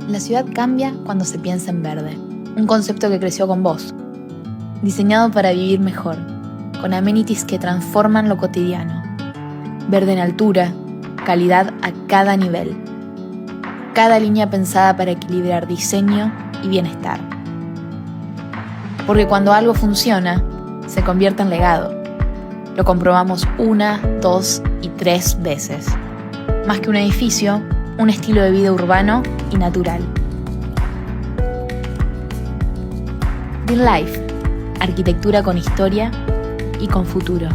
La ciudad cambia cuando se piensa en verde, un concepto que creció con vos. Diseñado para vivir mejor, con amenities que transforman lo cotidiano. Verde en altura, calidad a cada nivel. Cada línea pensada para equilibrar diseño y bienestar. Porque cuando algo funciona, se convierte en legado. Lo comprobamos 1, 2 y 3 veces. Más que un edificio, un estilo de vida urbano y natural. Green Life, arquitectura con historia y con futuro.